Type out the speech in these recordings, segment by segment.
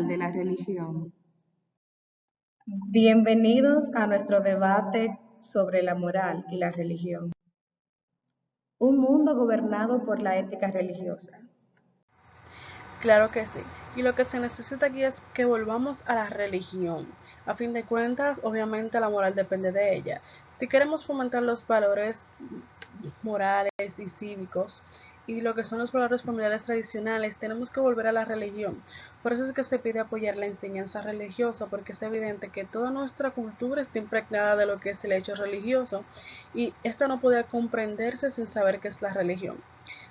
moral de la religión? Bienvenidos a nuestro debate sobre la moral y la religión. Un mundo gobernado por la ética religiosa. Claro que sí. Y lo que se necesita aquí es que volvamos a la religión. A fin de cuentas, obviamente la moral depende de ella. Si queremos fomentar los valores morales y cívicos y lo que son los valores familiares tradicionales, tenemos que volver a la religión. Por eso es que se pide apoyar la enseñanza religiosa, porque es evidente que toda nuestra cultura está impregnada de lo que es el hecho religioso y esta no podía comprenderse sin saber qué es la religión.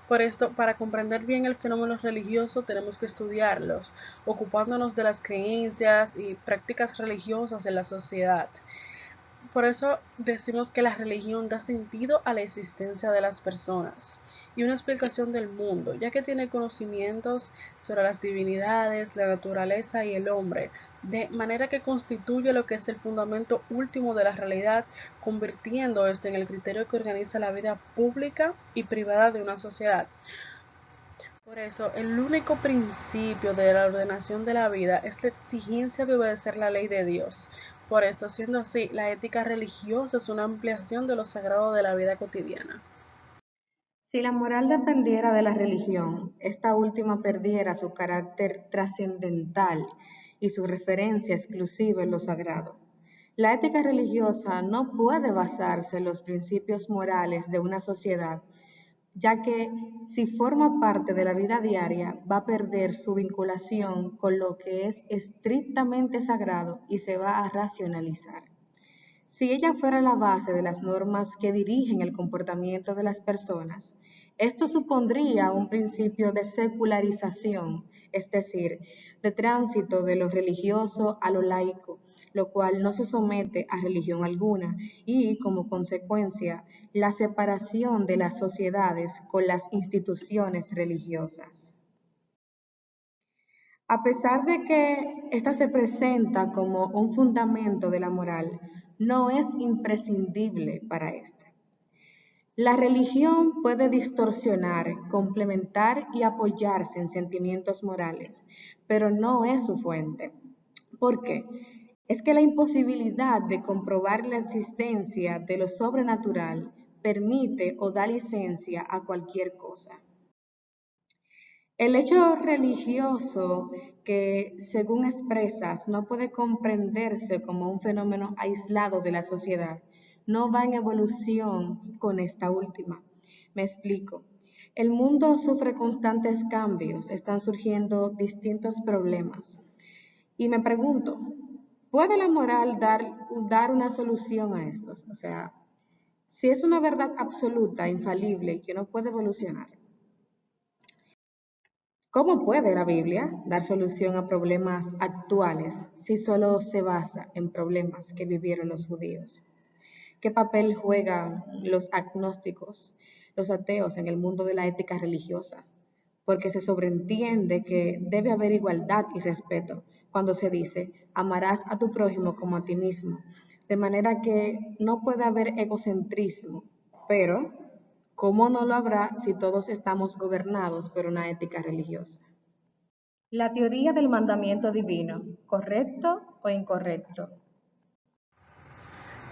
Por esto, para comprender bien el fenómeno religioso, tenemos que estudiarlos, ocupándonos de las creencias y prácticas religiosas en la sociedad. Por eso decimos que la religión da sentido a la existencia de las personas y una explicación del mundo, ya que tiene conocimientos sobre las divinidades, la naturaleza y el hombre, de manera que constituye lo que es el fundamento último de la realidad, convirtiendo esto en el criterio que organiza la vida pública y privada de una sociedad. Por eso, el único principio de la ordenación de la vida es la exigencia de obedecer la ley de Dios. Por esto, siendo así, la ética religiosa es una ampliación de lo sagrado de la vida cotidiana. Si la moral dependiera de la religión, esta última perdiera su carácter trascendental y su referencia exclusiva en lo sagrado. La ética religiosa no puede basarse en los principios morales de una sociedad, ya que si forma parte de la vida diaria va a perder su vinculación con lo que es estrictamente sagrado y se va a racionalizar. Si ella fuera la base de las normas que dirigen el comportamiento de las personas, esto supondría un principio de secularización, es decir, de tránsito de lo religioso a lo laico, lo cual no se somete a religión alguna y, como consecuencia, la separación de las sociedades con las instituciones religiosas. A pesar de que ésta se presenta como un fundamento de la moral, no es imprescindible para ésta. La religión puede distorsionar, complementar y apoyarse en sentimientos morales, pero no es su fuente. ¿Por qué? Es que la imposibilidad de comprobar la existencia de lo sobrenatural permite o da licencia a cualquier cosa. El hecho religioso que, según expresas, no puede comprenderse como un fenómeno aislado de la sociedad, no va en evolución con esta última. Me explico. El mundo sufre constantes cambios, están surgiendo distintos problemas. Y me pregunto, ¿puede la moral dar una solución a estos? O sea, si es una verdad absoluta, infalible y que no puede evolucionar, ¿cómo puede la Biblia dar solución a problemas actuales si solo se basa en problemas que vivieron los judíos? ¿Qué papel juegan los agnósticos, los ateos en el mundo de la ética religiosa? Porque se sobreentiende que debe haber igualdad y respeto cuando se dice amarás a tu prójimo como a ti mismo, de manera que no puede haber egocentrismo, pero ¿cómo no lo habrá si todos estamos gobernados por una ética religiosa? La teoría del mandamiento divino, ¿correcto o incorrecto?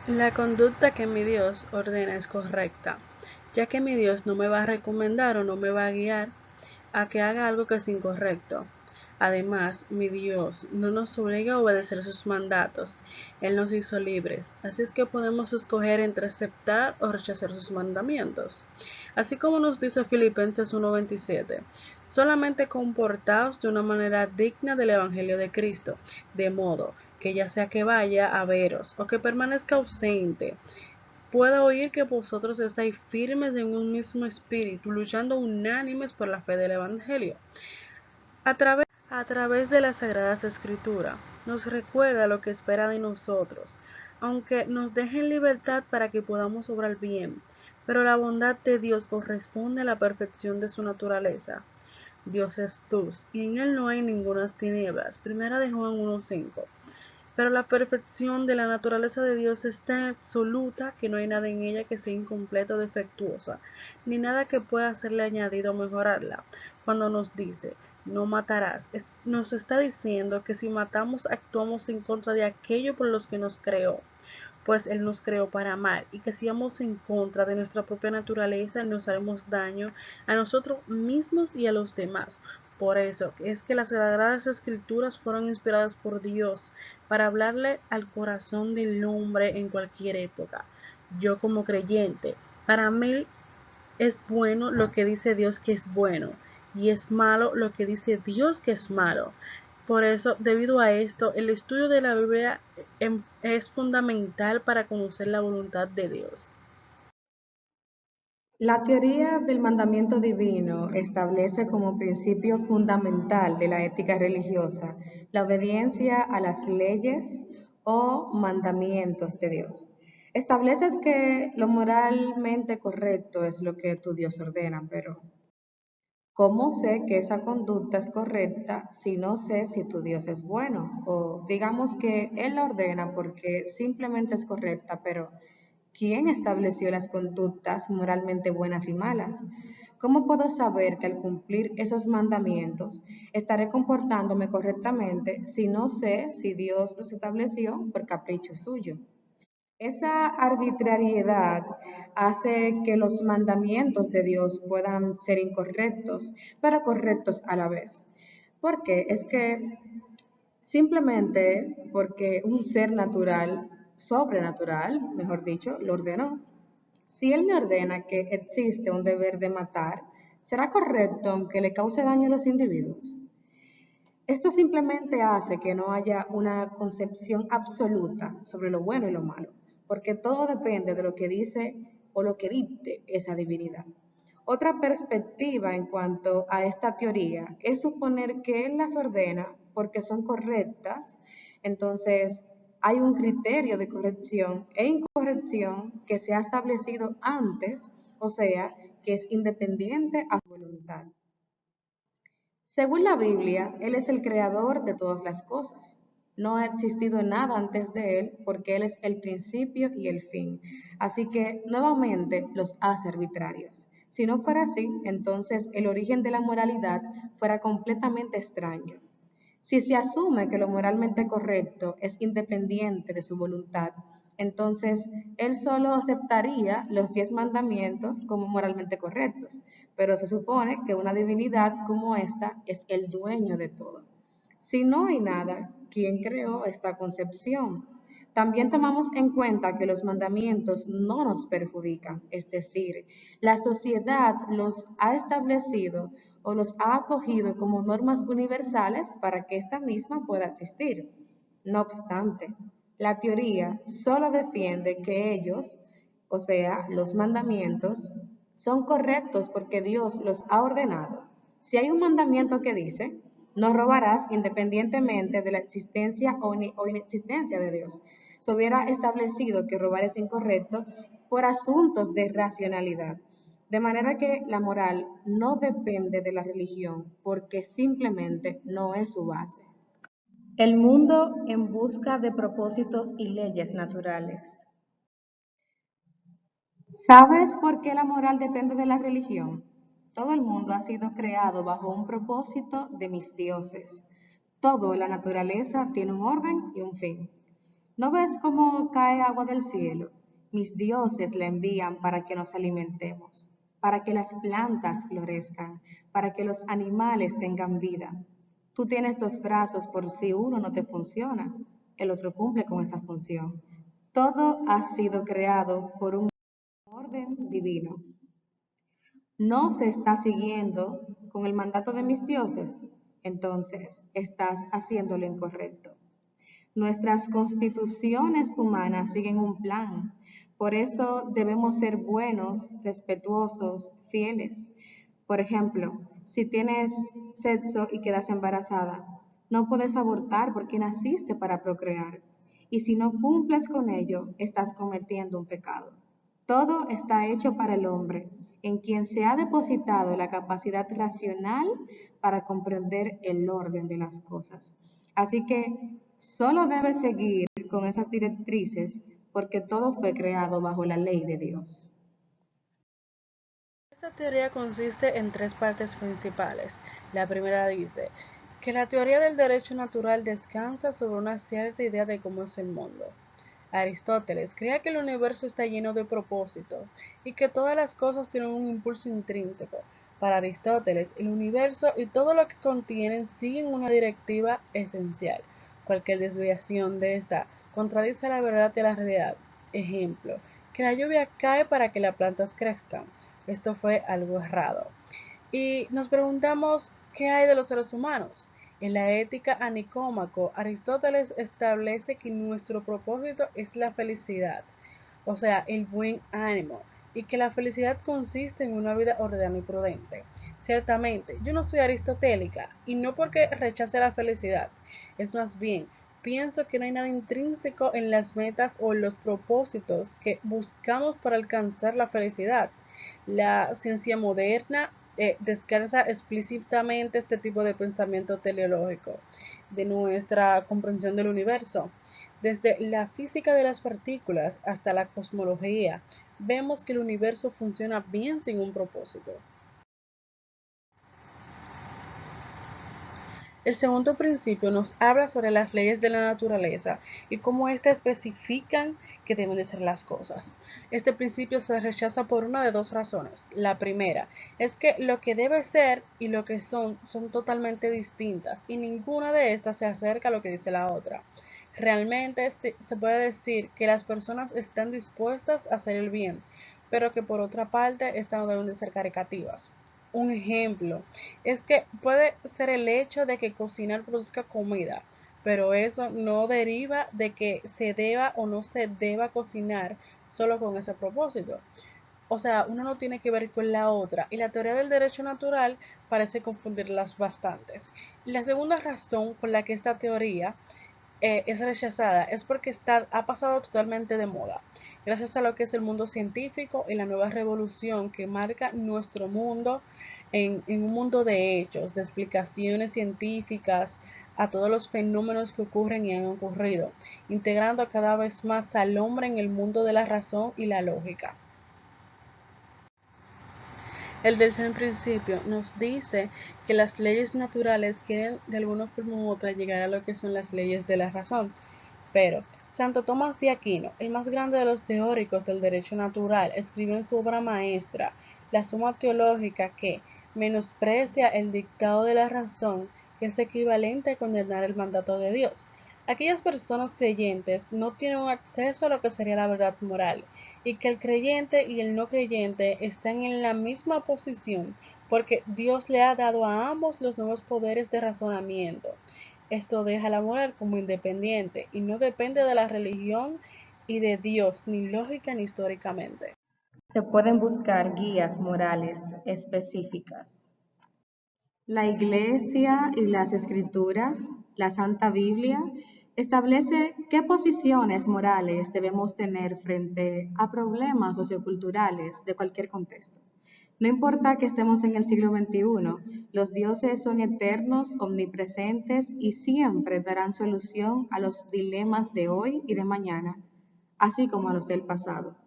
La conducta que mi Dios ordena es correcta, ya que mi Dios no me va a recomendar o no me va a guiar a que haga algo que es incorrecto. Además, mi Dios no nos obliga a obedecer sus mandatos, Él nos hizo libres, así es que podemos escoger entre aceptar o rechazar sus mandamientos. Así como nos dice Filipenses 1:27, solamente comportaos de una manera digna del Evangelio de Cristo, de modo que ya sea que vaya a veros o que permanezca ausente, pueda oír que vosotros estáis firmes en un mismo espíritu, luchando unánimes por la fe del Evangelio. A través de las Sagradas Escrituras, nos recuerda lo que espera de nosotros, aunque nos deje en libertad para que podamos obrar bien, pero la bondad de Dios corresponde a la perfección de su naturaleza. Dios es luz, y en él no hay ninguna tinieblas. Primera de Juan 1:5. Pero la perfección de la naturaleza de Dios es tan absoluta que no hay nada en ella que sea incompleta o defectuosa, ni nada que pueda hacerle añadido o mejorarla. Cuando nos dice, no matarás, nos está diciendo que si matamos actuamos en contra de aquello por los que nos creó, pues Él nos creó para amar, y que si vamos en contra de nuestra propia naturaleza, nos haremos daño a nosotros mismos y a los demás. Por eso es que las Sagradas Escrituras fueron inspiradas por Dios para hablarle al corazón del hombre en cualquier época. Yo como creyente, para mí es bueno lo que dice Dios que es bueno, y es malo lo que dice Dios que es malo. Por eso, debido a esto, el estudio de la Biblia es fundamental para conocer la voluntad de Dios. La teoría del mandamiento divino establece como principio fundamental de la ética religiosa la obediencia a las leyes o mandamientos de Dios. Estableces que lo moralmente correcto es lo que tu Dios ordena, pero ¿cómo sé que esa conducta es correcta si no sé si tu Dios es bueno? O digamos que Él la ordena porque simplemente es correcta, pero ¿quién estableció las conductas moralmente buenas y malas? ¿Cómo puedo saber que al cumplir esos mandamientos estaré comportándome correctamente si no sé si Dios los estableció por capricho suyo? Esa arbitrariedad hace que los mandamientos de Dios puedan ser incorrectos, pero correctos a la vez. ¿Por qué? Es que simplemente porque un ser natural, sobrenatural, mejor dicho, lo ordenó. Si Él me ordena que existe un deber de matar, ¿será correcto aunque le cause daño a los individuos? Esto simplemente hace que no haya una concepción absoluta sobre lo bueno y lo malo, porque todo depende de lo que dice o lo que dicte esa divinidad. Otra perspectiva en cuanto a esta teoría es suponer que Él las ordena porque son correctas, entonces hay un criterio de corrección e incorrección que se ha establecido antes, o sea, que es independiente a su voluntad. Según la Biblia, Él es el creador de todas las cosas. No ha existido nada antes de Él porque Él es el principio y el fin. Así que nuevamente los hace arbitrarios. Si no fuera así, entonces el origen de la moralidad fuera completamente extraño. Si se asume que lo moralmente correcto es independiente de su voluntad, entonces él solo aceptaría los 10 mandamientos como moralmente correctos, pero se supone que una divinidad como esta es el dueño de todo. Si no hay nada, ¿quién creó esta concepción? También tomamos en cuenta que los mandamientos no nos perjudican, es decir, la sociedad los ha establecido o los ha acogido como normas universales para que esta misma pueda existir. No obstante, la teoría solo defiende que ellos, o sea, los mandamientos, son correctos porque Dios los ha ordenado. Si hay un mandamiento que dice, no robarás independientemente de la existencia o inexistencia de Dios, se hubiera establecido que robar es incorrecto por asuntos de racionalidad. De manera que la moral no depende de la religión porque simplemente no es su base. El mundo en busca de propósitos y leyes naturales. ¿Sabes por qué la moral depende de la religión? Todo el mundo ha sido creado bajo un propósito de mis dioses. Todo en la naturaleza tiene un orden y un fin. ¿No ves cómo cae agua del cielo? Mis dioses la envían para que nos alimentemos, para que las plantas florezcan, para que los animales tengan vida. Tú tienes 2 brazos por si uno no te funciona, el otro cumple con esa función. Todo ha sido creado por un orden divino. ¿No se está siguiendo con el mandato de mis dioses? Entonces estás haciendo lo incorrecto. Nuestras constituciones humanas siguen un plan. Por eso debemos ser buenos, respetuosos, fieles. Por ejemplo, si tienes sexo y quedas embarazada, no puedes abortar porque naciste para procrear. Y si no cumples con ello, estás cometiendo un pecado. Todo está hecho para el hombre, en quien se ha depositado la capacidad racional para comprender el orden de las cosas. Así que solo debes seguir con esas directrices porque todo fue creado bajo la ley de Dios. Esta teoría consiste en tres partes principales. La primera dice que la teoría del derecho natural descansa sobre una cierta idea de cómo es el mundo. Aristóteles creía que el universo está lleno de propósitos y que todas las cosas tienen un impulso intrínseco. Para Aristóteles, el universo y todo lo que contienen siguen una directiva esencial. Cualquier desviación de esta contradice la verdad de la realidad. Ejemplo, que la lluvia cae para que las plantas crezcan. Esto fue algo errado. Y nos preguntamos, ¿qué hay de los seres humanos? En la ética a Nicómaco, Aristóteles establece que nuestro propósito es la felicidad, o sea, el buen ánimo, y que la felicidad consiste en una vida ordenada y prudente. Ciertamente, yo no soy aristotélica, y no porque rechace la felicidad, es más bien, pienso que no hay nada intrínseco en las metas o en los propósitos que buscamos para alcanzar la felicidad. La ciencia moderna descarta explícitamente este tipo de pensamiento teleológico de nuestra comprensión del universo. Desde la física de las partículas hasta la cosmología, vemos que el universo funciona bien sin un propósito. El segundo principio nos habla sobre las leyes de la naturaleza y cómo éstas especifican que deben de ser las cosas. Este principio se rechaza por una de dos razones. La primera es que lo que debe ser y lo que son totalmente distintas y ninguna de estas se acerca a lo que dice la otra. Realmente se puede decir que las personas están dispuestas a hacer el bien, pero que por otra parte estas no deben de ser caricativas. Un ejemplo es que puede ser el hecho de que cocinar produzca comida, pero eso no deriva de que se deba o no se deba cocinar solo con ese propósito. O sea, una no tiene que ver con la otra y la teoría del derecho natural parece confundirlas bastantes. La segunda razón por la que esta teoría es rechazada es porque ha pasado totalmente de moda, gracias a lo que es el mundo científico y la nueva revolución que marca nuestro mundo en un mundo de hechos, de explicaciones científicas a todos los fenómenos que ocurren y han ocurrido, integrando cada vez más al hombre en el mundo de la razón y la lógica. El tercer principio nos dice que las leyes naturales quieren de alguna forma u otra llegar a lo que son las leyes de la razón. Pero Santo Tomás de Aquino, el más grande de los teóricos del derecho natural, escribió en su obra maestra, la Suma Teológica, que menosprecia el dictado de la razón, que es equivalente a condenar el mandato de Dios. Aquellas personas creyentes no tienen acceso a lo que sería la verdad moral, y que el creyente y el no creyente están en la misma posición, porque Dios le ha dado a ambos los nuevos poderes de razonamiento. Esto deja a la moral como independiente y no depende de la religión y de Dios, ni lógica ni históricamente. Se pueden buscar guías morales específicas. La Iglesia y las Escrituras, la Santa Biblia, establece qué posiciones morales debemos tener frente a problemas socioculturales de cualquier contexto. No importa que estemos en el siglo XXI, los dioses son eternos, omnipresentes y siempre darán solución a los dilemas de hoy y de mañana, así como a los del pasado.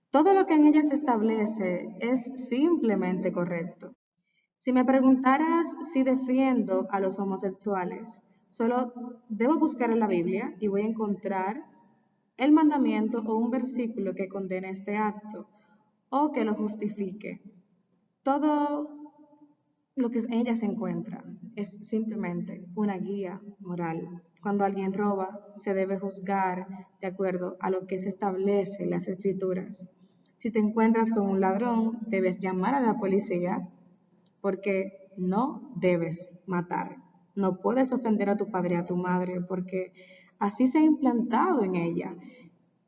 Todo lo que en ella se establece es simplemente correcto. Si me preguntaras si defiendo a los homosexuales, solo debo buscar en la Biblia y voy a encontrar el mandamiento o un versículo que condene este acto o que lo justifique. Todo lo que en ella se encuentra es simplemente una guía moral. Cuando alguien roba, se debe juzgar de acuerdo a lo que se establece en las escrituras. Si te encuentras con un ladrón, debes llamar a la policía porque no debes matar. No puedes ofender a tu padre, a tu madre, porque así se ha implantado en ella.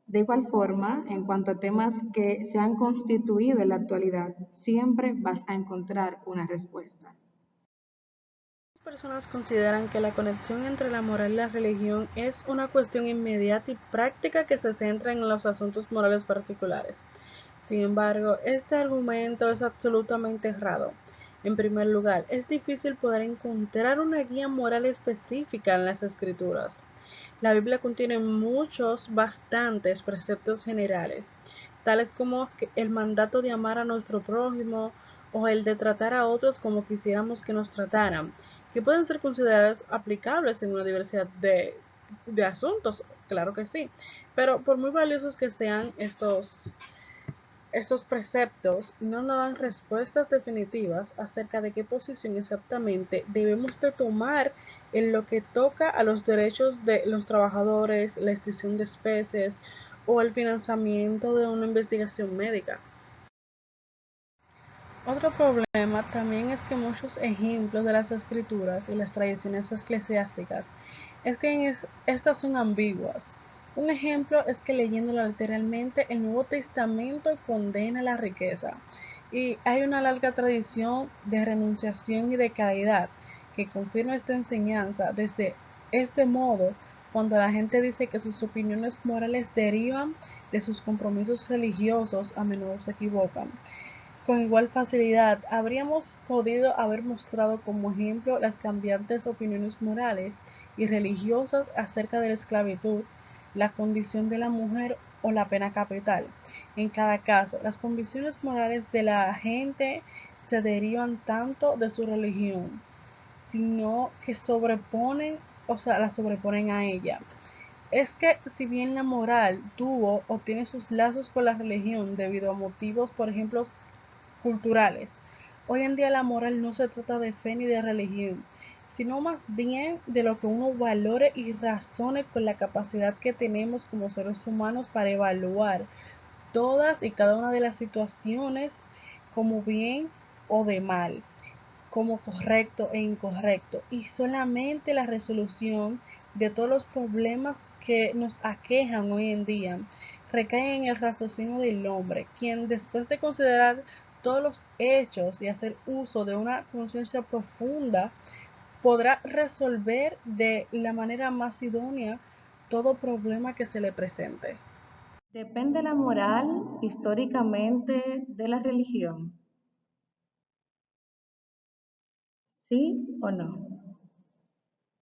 De igual forma, en cuanto a temas que se han constituido en la actualidad, siempre vas a encontrar una respuesta. Muchas personas consideran que la conexión entre la moral y la religión es una cuestión inmediata y práctica que se centra en los asuntos morales particulares. Sin embargo, este argumento es absolutamente errado. En primer lugar, es difícil poder encontrar una guía moral específica en las escrituras. La Biblia contiene bastantes preceptos generales, tales como el mandato de amar a nuestro prójimo o el de tratar a otros como quisiéramos que nos trataran, que pueden ser considerados aplicables en una diversidad de asuntos, claro que sí, pero por muy valiosos que sean estos preceptos, no nos dan respuestas definitivas acerca de qué posición exactamente debemos de tomar en lo que toca a los derechos de los trabajadores, la extinción de especies o el financiamiento de una investigación médica. Otro problema también es que muchos ejemplos de las escrituras y las tradiciones eclesiásticas es que estas son ambiguas. Un ejemplo es que leyéndolo literalmente, el Nuevo Testamento condena la riqueza y hay una larga tradición de renunciación y de caridad que confirma esta enseñanza. Desde este modo, cuando la gente dice que sus opiniones morales derivan de sus compromisos religiosos, a menudo se equivocan. Con igual facilidad, habríamos podido haber mostrado como ejemplo las cambiantes opiniones morales y religiosas acerca de la esclavitud, la condición de la mujer o la pena capital. En cada caso, las convicciones morales de la gente se derivan tanto de su religión, sino que la sobreponen a ella. Es que si bien la moral tuvo o tiene sus lazos con la religión debido a motivos, por ejemplo, culturales. Hoy en día la moral no se trata de fe ni de religión, sino más bien de lo que uno valore y razone con la capacidad que tenemos como seres humanos para evaluar todas y cada una de las situaciones como bien o de mal, como correcto e incorrecto, y solamente la resolución de todos los problemas que nos aquejan hoy en día recae en el raciocinio del hombre, quien después de considerar todos los hechos y hacer uso de una conciencia profunda, podrá resolver de la manera más idónea todo problema que se le presente. ¿Depende la moral históricamente de la religión? ¿Sí o no?